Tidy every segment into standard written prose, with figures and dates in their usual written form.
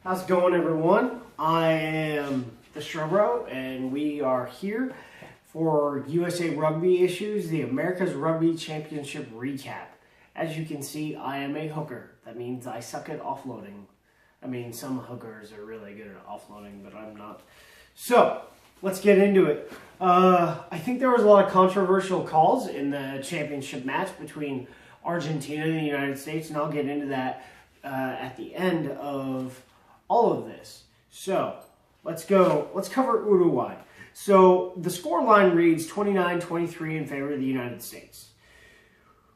How's it going, everyone? I am the Shrubro, and we are here for USA Rugby Issues, the America's Rugby Championship recap. As you can see, I am a hooker. That means I suck at offloading. I mean, some hookers are really good at offloading, but I'm not. So, let's get into it. I think there was a lot of controversial calls in the championship match between Argentina and the United States, and I'll get into that at the end of all of this. So, let's cover Uruguay. So, the score line reads 29-23 in favor of the United States.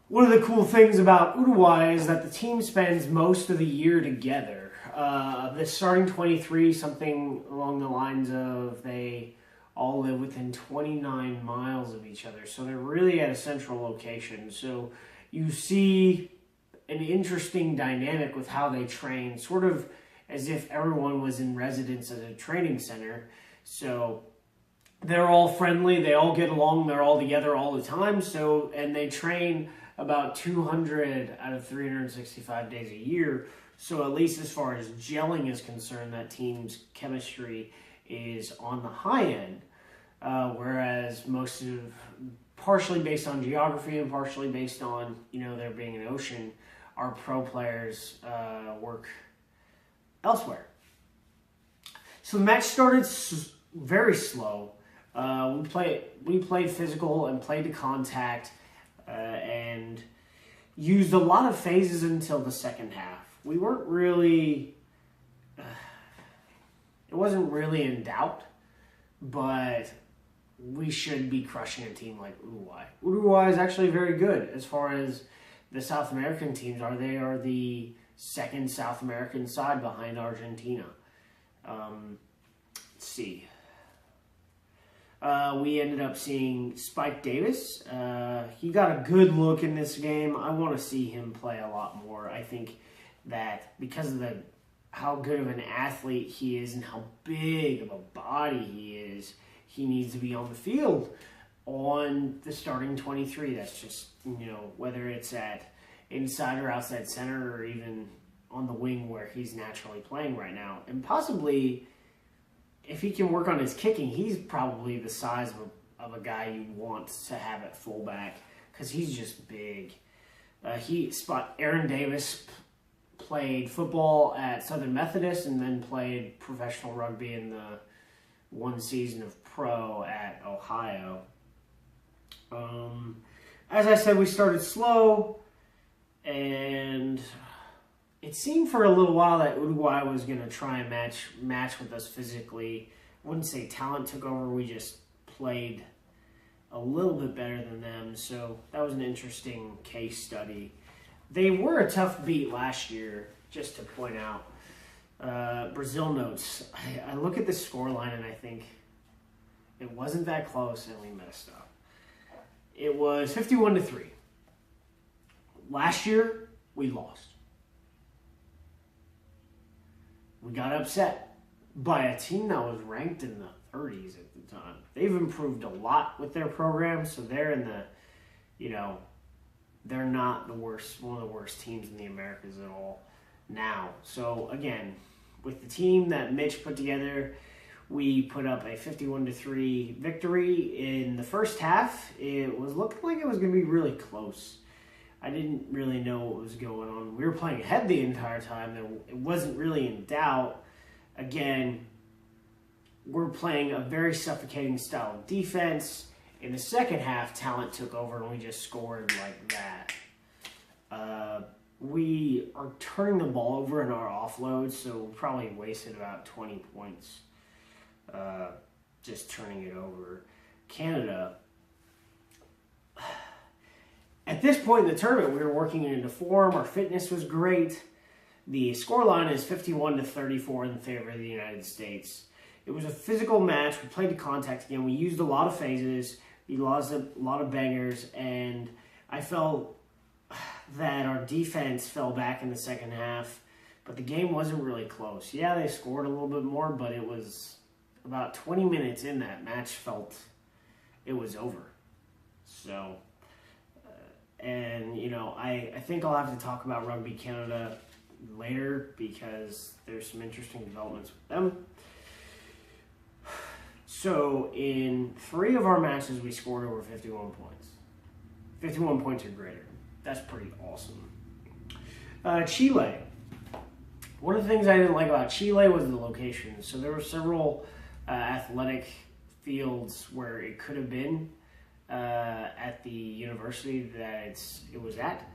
One of the cool things about Uruguay is that the team spends most of the year together. The starting 23, something along the lines of they all live within 29 miles of each other. So they're really at a central location. So you see an interesting dynamic with how they train, sort of as if everyone was in residence at a training center. So they're all friendly, they all get along, they're all together all the time. So, and they train about 200 out of 365 days a year. So at least as far as gelling is concerned, that team's chemistry is on the high end. Whereas most of, partially based on geography and partially based on, there being an ocean, our pro players work elsewhere. So the match started very slow. We played physical and played to contact and used a lot of phases until the second half. We weren't really, it wasn't really in doubt, but we should be crushing a team like Uruguay. Uruguay is actually very good as far as the South American teams are. They are the second South American side behind Argentina. Let's see. We ended up seeing Spike Davis. He got a good look in this game. I want to see him play a lot more. I think that because of how good of an athlete he is and how big of a body he is, he needs to be on the field on the starting 23. That's just, whether it's at inside or outside center or even on the wing where he's naturally playing right now. And possibly, if he can work on his kicking, he's probably the size of a guy you want to have at fullback because he's just big. Aaron Davis played football at Southern Methodist and then played professional rugby in the one season of pro at Ohio. As I said, we started slow, and it seemed for a little while that Uruguay was going to try and match with us physically. I wouldn't say talent took over. We just played a little bit better than them. So that was an interesting case study. They were a tough beat last year, just to point out. Brazil notes. I look at the scoreline and I think it wasn't that close and we messed up. It was 51-3. Last year, we lost. We got upset by a team that was ranked in the 30s at the time. They've improved a lot with their program, so they're in the, they're not one of the worst teams in the Americas at all now. So again, with the team that Mitch put together, we put up a 51-3 victory. In the first half, it was looking like it was going to be really close. I didn't really know what was going on. We were playing ahead the entire time. It wasn't really in doubt. Again, we're playing a very suffocating style of defense. In the second half, talent took over and we just scored like that. We are turning the ball over in our offloads, so we probably wasted about 20 points just turning it over. Canada, at this point in the tournament, we were working into form. Our fitness was great. The scoreline is 51-34 in favor of the United States. It was a physical match. We played to contact again. We used a lot of phases. We lost a lot of bangers, and I felt that our defense fell back in the second half, but the game wasn't really close. Yeah, they scored a little bit more, but it was about 20 minutes in that match felt it was over. So, and, I think I'll have to talk about Rugby Canada later because there's some interesting developments with them. So in 3 of our matches, we scored over 51 points. 51 points or greater. That's pretty awesome. Chile. One of the things I didn't like about Chile was the location. So there were several athletic fields where it could have been at the university that it was at.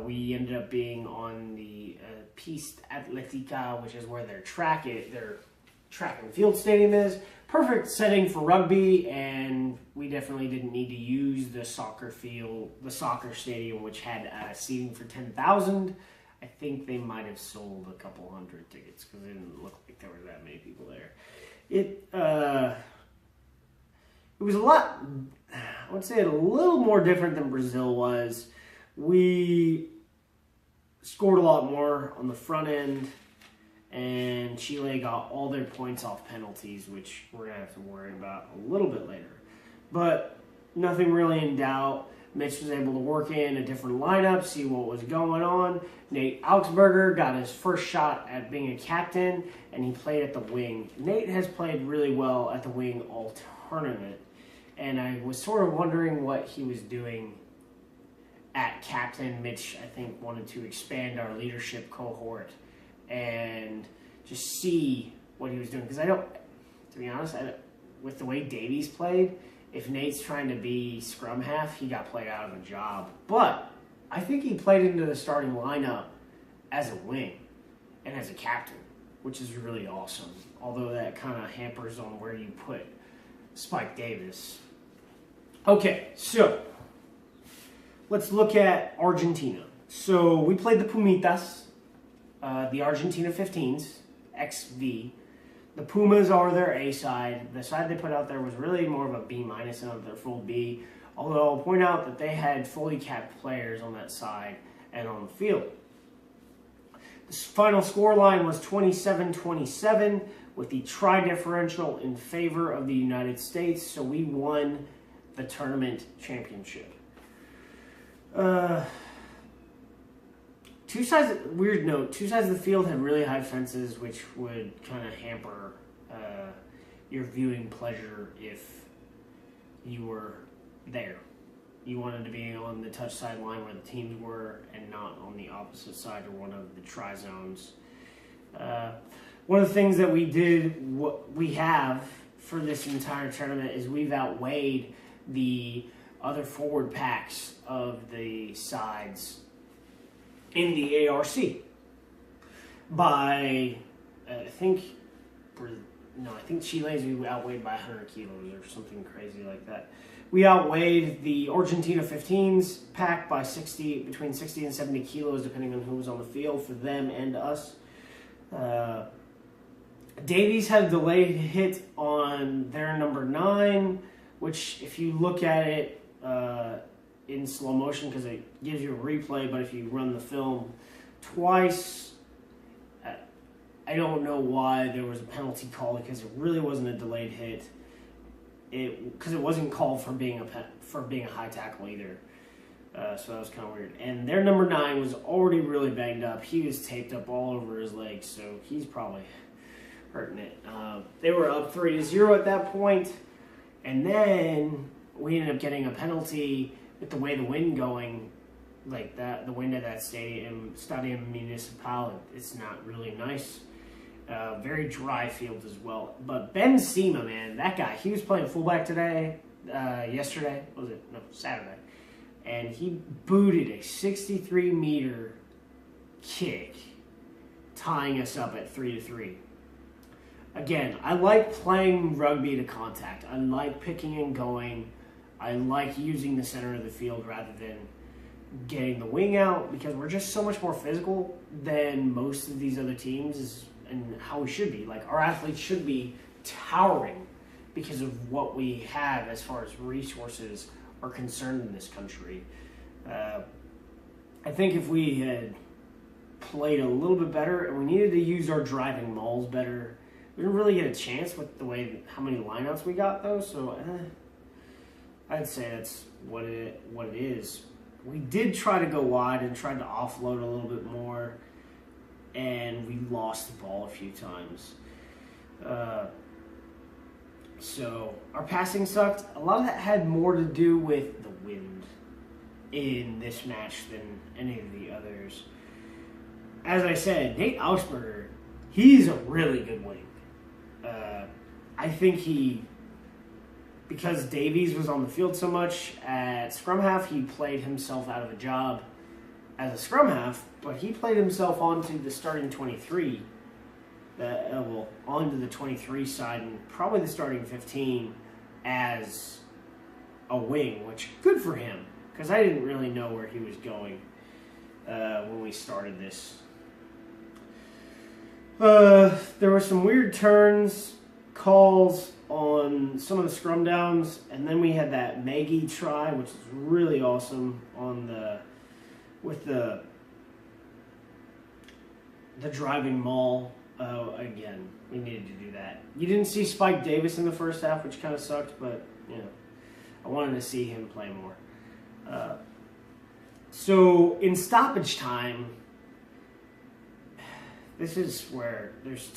We ended up being on the Pista Atletica, which is where their track and field stadium is. Perfect setting for rugby, and we definitely didn't need to use the soccer stadium, which had seating for 10,000. I think they might have sold a couple hundred tickets because it didn't look like there were that many people there. It was a lot, I would say, a little more different than Brazil was. We scored a lot more on the front end, and Chile got all their points off penalties, which we're going to have to worry about a little bit later. But nothing really in doubt. Mitch was able to work in a different lineup, see what was going on. Nate Augsburger got his first shot at being a captain, and he played at the wing. Nate has played really well at the wing all tournament, and I was sort of wondering what he was doing at captain. Mitch, I think, wanted to expand our leadership cohort and just see what he was doing. Because to be honest, with the way Davies played, if Nate's trying to be scrum half, he got played out of a job. But I think he played into the starting lineup as a wing and as a captain, which is really awesome. Although that kind of hampers on where you put Spike Davis. Okay, so let's look at Argentina. So we played the Pumitas, the Argentina 15s, XV. The Pumas are their A side. The side they put out there was really more of a B- instead of their full B. Although I'll point out that they had fully capped players on that side and on the field. The final score line was 27-27 with the try differential in favor of the United States. So we won the tournament championship. Two sides of the field had really high fences, which would kind of hamper your viewing pleasure if you were there. You wanted to be on the touch side line where the teams were and not on the opposite side or one of the tri-zones. One of the things that we have for this entire tournament is we've outweighed the other forward packs of the sides in the ARC by, I think Chile's we outweighed by 100 kilos or something crazy like that. We outweighed the Argentina 15s pack by between 60 and 70 kilos, depending on who was on the field for them and us. Davies had a delayed hit on their number 9, which if you look at it, in slow motion, because it gives you a replay, but if you run the film twice, I don't know why there was a penalty call, because it really wasn't a delayed hit. Because it wasn't called for being a high tackle either. So that was kind of weird. And their number 9 was already really banged up. He was taped up all over his legs, so he's probably hurting it. They were up 3-0 at that point, and then we ended up getting a penalty with the way the wind going like that. The wind at that Stadium Municipal, it's not really nice. Very dry field as well. But Ben Sema, man, that guy, he was playing fullback today, yesterday, Saturday. And he booted a 63-meter kick, tying us up at 3-3. Again, I like playing rugby to contact. I like picking and going. I like using the center of the field rather than getting the wing out, because we're just so much more physical than most of these other teams, and how we should be. Like, our athletes should be towering because of what we have as far as resources are concerned in this country. I think if we had played a little bit better and we needed to use our driving mauls better, we didn't really get a chance with how many lineouts we got, though. So I'd say that's what it is. We did try to go wide and tried to offload a little bit more. and we lost the ball a few times. So our passing sucked. A lot of that had more to do with the wind in this match than any of the others. As I said, Nate Ausberger, he's a really good wing. I think because Davies was on the field so much at scrum half, he played himself out of a job as a scrum half, but he played himself onto the starting 23, onto the 23 side, and probably the starting 15 as a wing, which good for him, because I didn't really know where he was going when we started this. There were some weird calls on some of the scrum downs, and then we had that Maggie try, which is really awesome with the driving maul. Again, we needed to do that. You didn't see Spike Davis in the first half, which kind of sucked, but I wanted to see him play more. So in stoppage time, this is where there's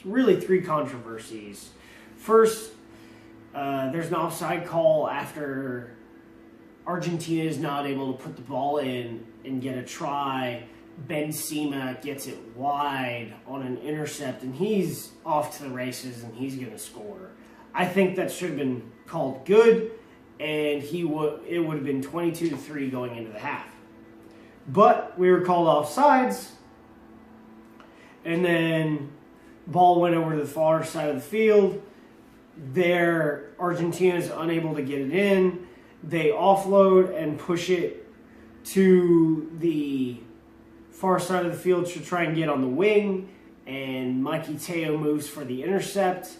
really three controversies. First, there's an offside call after Argentina is not able to put the ball in and get a try. Ben Sema gets it wide on an intercept, and he's off to the races, and he's going to score. I think that should have been called good, and it would have been 22-3 going into the half. But we were called offsides, and then ball went over to the far side of the field. There, Argentina is unable to get it in. They offload and push it to the far side of the field to try and get on the wing. And Mikey Te'O moves for the intercept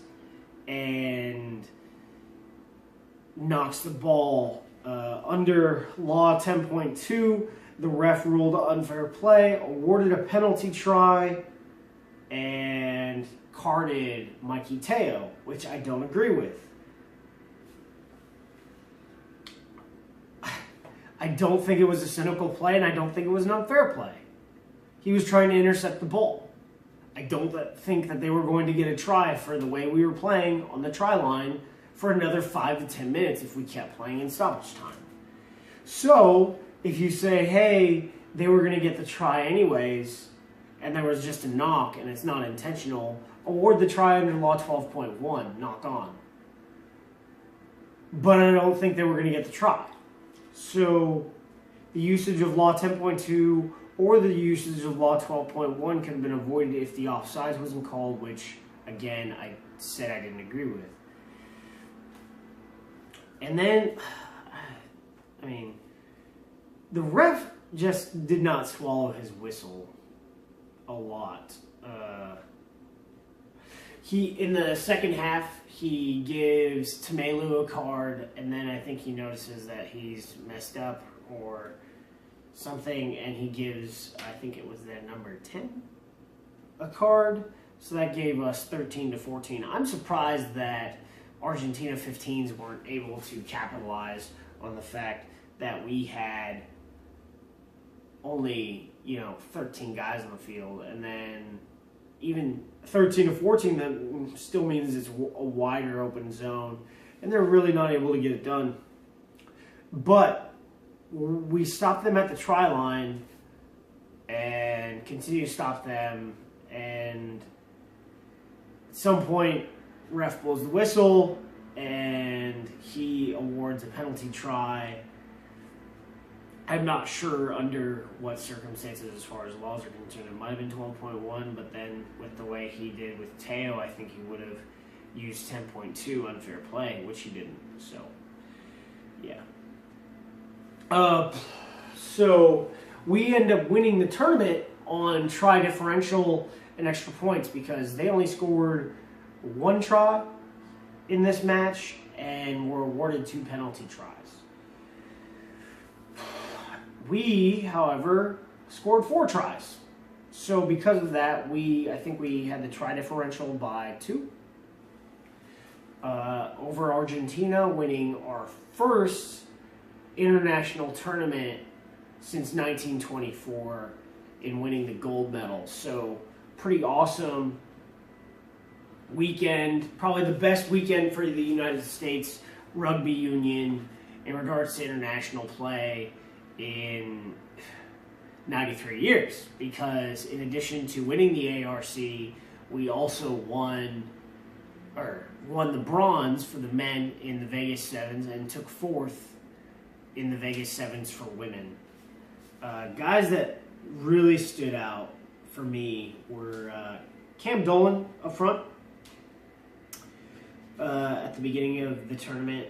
and knocks the ball under Law 10.2. The ref ruled unfair play, awarded a penalty try, and carded Mikey Te'O, which I don't agree with. I don't think it was a cynical play, and I don't think it was an unfair play. He was trying to intercept the ball. I don't think that they were going to get a try for the way we were playing on the try line for another 5 to 10 minutes if we kept playing in stoppage time. So, if you say, hey, they were going to get the try anyways, and there was just a knock and it's not intentional, award the try under Law 12.1, knock on. But I don't think they were going to get the try. So, the usage of Law 10.2 or the usage of Law 12.1 could have been avoided if the offsides wasn't called, which, again, I said I didn't agree with. And then, the ref just did not swallow his whistle a lot. In the second half, he gives Tamelu a card, and then I think he notices that he's messed up or something, and he gives, I think it was the number 10, a card. So that gave us 13-14. I'm surprised that Argentina 15s weren't able to capitalize on the fact that we had only, 13 guys on the field, and then even 13-14, that still means it's a wider open zone, and they're really not able to get it done. But we stopped them at the try line and continue to stop them, and at some point, ref blows the whistle, and he awards a penalty try. I'm not sure under what circumstances as far as laws are concerned. It might have been 12.1, but then with the way he did with Te'O, I think he would have used 10.2 unfair play, which he didn't. So, yeah. So we end up winning the tournament on try differential and extra points because they only scored one try in this match and were awarded 2 penalty tries. We, however, scored 4 tries. So because of that, I think we had the try differential by 2 over Argentina, winning our first international tournament since 1924 in winning the gold medal. So pretty awesome weekend, probably the best weekend for the United States Rugby Union in regards to international play in 93 years, because in addition to winning the ARC, we also won the bronze for the men in the Vegas Sevens and took fourth in the Vegas Sevens for women. Guys that really stood out for me were Cam Dolan up front at the beginning of the tournament,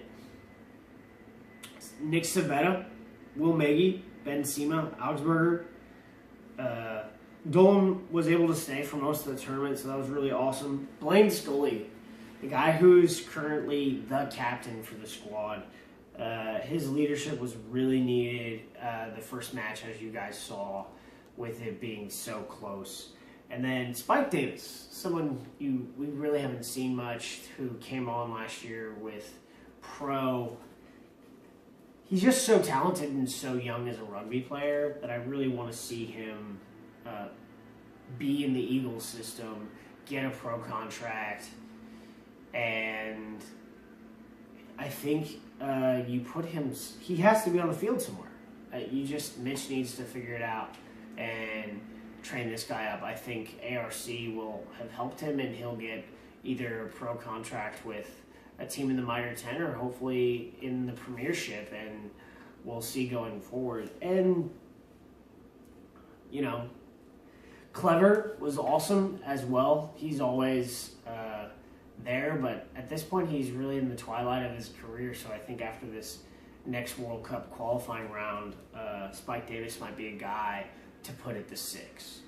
Nick Sabetta, Will Maggie, Ben Sema, Augsburger. Dolan was able to stay for most of the tournament, so that was really awesome. Blaine Scully, the guy who's currently the captain for the squad. His leadership was really needed the first match, as you guys saw, with it being so close. And then Spike Davis, someone we really haven't seen much, who came on last year with Pro. He's just so talented and so young as a rugby player that I really want to see him be in the Eagles system, get a pro contract, and I think you put him. He has to be on the field somewhere. Mitch needs to figure it out and train this guy up. I think ARC will have helped him, and he'll get either a pro contract with a team in the Minor 10 or hopefully in the premiership, and we'll see going forward. And, Clever was awesome as well. He's always there, but at this point he's really in the twilight of his career, so I think after this next World Cup qualifying round, Spike Davis might be a guy to put at the 6.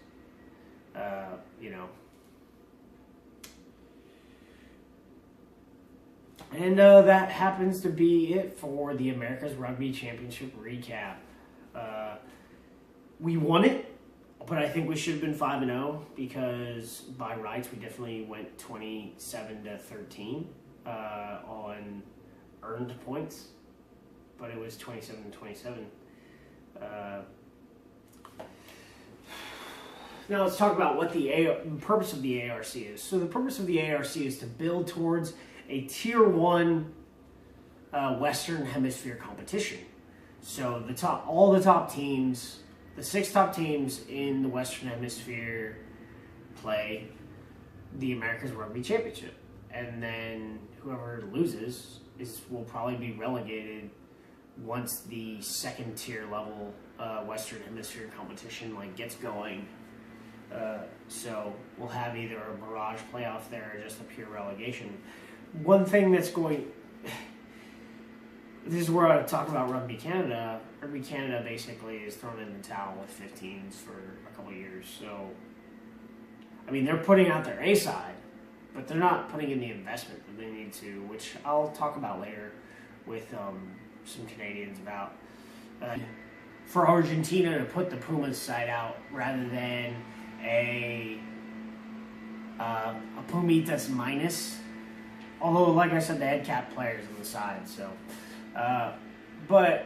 And that happens to be it for the America's Rugby Championship recap. We won it, but I think we should have been 5-0 because by rights we definitely went 27-13 on earned points, but it was 27-27. Now let's talk about what the purpose of the ARC is. So the purpose of the ARC is to build towards a Tier 1 Western Hemisphere competition. So all the top teams, the 6 top teams in the Western Hemisphere play the America's Rugby Championship. And then whoever loses will probably be relegated once the second tier level Western Hemisphere competition gets going. So we'll have either a barrage playoff there or just a pure relegation. One thing that's going... This is where I talk about Rugby Canada. Rugby Canada basically is thrown in the towel with 15s for a couple of years. So, they're putting out their A side, but they're not putting in the investment that they need to, which I'll talk about later with some Canadians about. For Argentina to put the Pumas side out rather than a Pumitas minus. Although, like I said, they had cap players on the side, so... but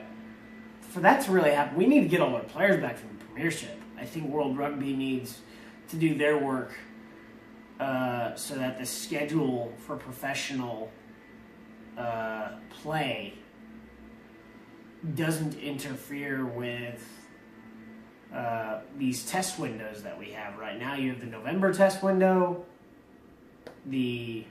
for that to really happen, we need to get all our players back from the Premiership. I think World Rugby needs to do their work so that the schedule for professional play doesn't interfere with these test windows that we have right now. You have the November test window, the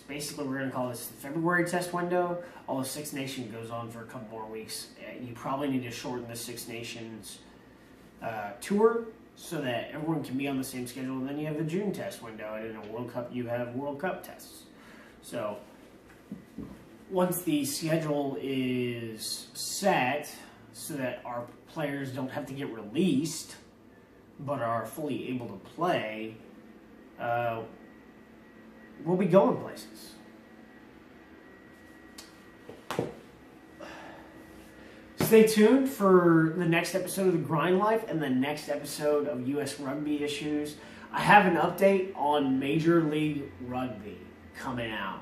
basically we're going to call this the February test window. Although Six Nations goes on for a couple more weeks, you probably need to shorten the Six Nations tour so that everyone can be on the same schedule. And then you have the June test window, and in a World Cup you have World Cup tests. So once the schedule is set so that our players don't have to get released but are fully able to play, we'll be going places. Stay tuned for the next episode of The Grind Life and the next episode of U.S. Rugby Issues. I have an update on Major League Rugby coming out.